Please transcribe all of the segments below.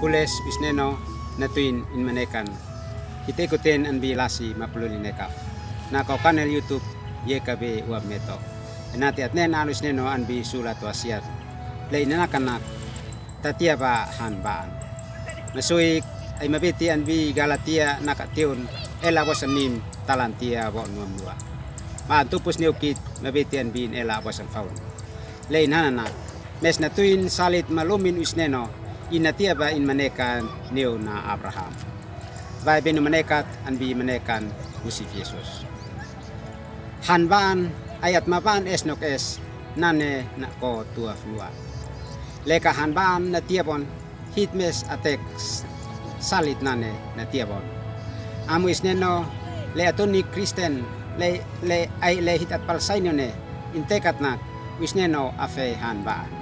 kules bisneno natuin in manekan. Kita ikutin an bilasi mapulun ineka. Na kau kanal YouTube YKB Uab Meto. Nanti atnen alus neno an bi sulat wasiat. Lain anak-anak tatia ba han baan. Masuik ay mabiti an bi Galatia nakatiun ela wasanim talantia wa nuamua. Maan tupus niukit mabiti an bin ela wasan faun. Lain hanana mes natuin salit malumin usneno inatia ba in manekan neo na Abraham. Vai benu manekat an bi manekan usif Yesus. Hanbaan ayat mabaan esnok es nane na ko tua flua. Leka hanbaan na tiabon hitmes atek salit nane na tiabon. Amu isneno le atoni Kristen le ay le hitat palsainone intekat na isneno afe hanbaan.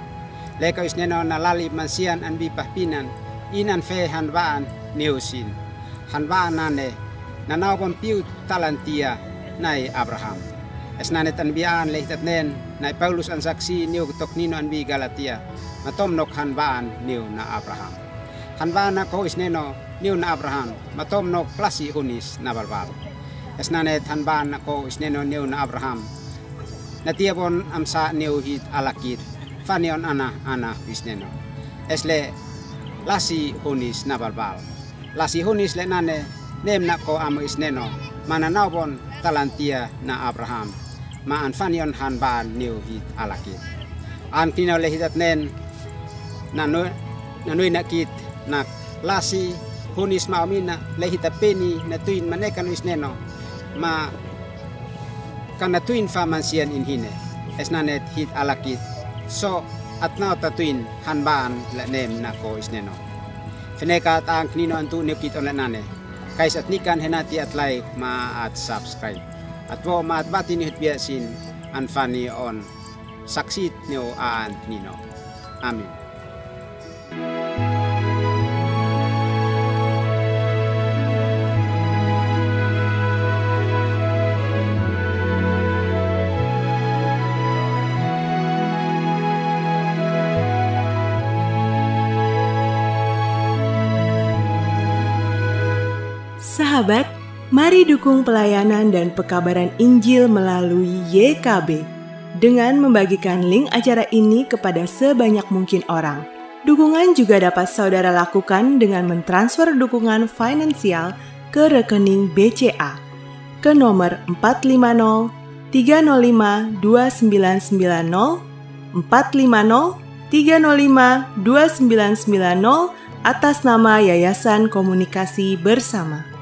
Leka isneno na lali mansian an bi pahpinan inan fe hanbaan neusin. Hanbaan nane nanawon piu talantia nai Abraham. Esnanet an biaan lehitat nen nai Paulus an saksi niu tok nino an bi Galatia matom nok hanbaan niu na Abraham. Hanbaan na ko isneno niu na Abraham matom nok plasi hunis na balbal. Esnanet hanbaan na ko isneno niu na Abraham. Natiabon amsa niu hit alakit fanion ana isneno. Esle lasi hunis na balbal. Lasi hunis le nane nem na ko amo isneno mananawon talantia na Abraham. Maan fanion hanbaan niu hit alakit. An kinaw lehitat nen nanuy nakit nak lasi hunis maamina lehita peni natuin manekan isneno ma kanatuin famansian inhine esnanet hit alakit so atnaw tatuin hanbaan la nem nako isneno. Fenekat ang knino antu niukit on nane kais at nikan henati at like ma at subscribe. At po maat bati ni hutbiasin an fani on saksit niyo aan nino. Amin. Sahabat, mari dukung pelayanan dan pekabaran Injil melalui YKB dengan membagikan link acara ini kepada sebanyak mungkin orang. Dukungan juga dapat saudara lakukan dengan mentransfer dukungan finansial ke rekening BCA ke nomor 450 305 2990 450 305 2990 atas nama Yayasan Komunikasi Bersama.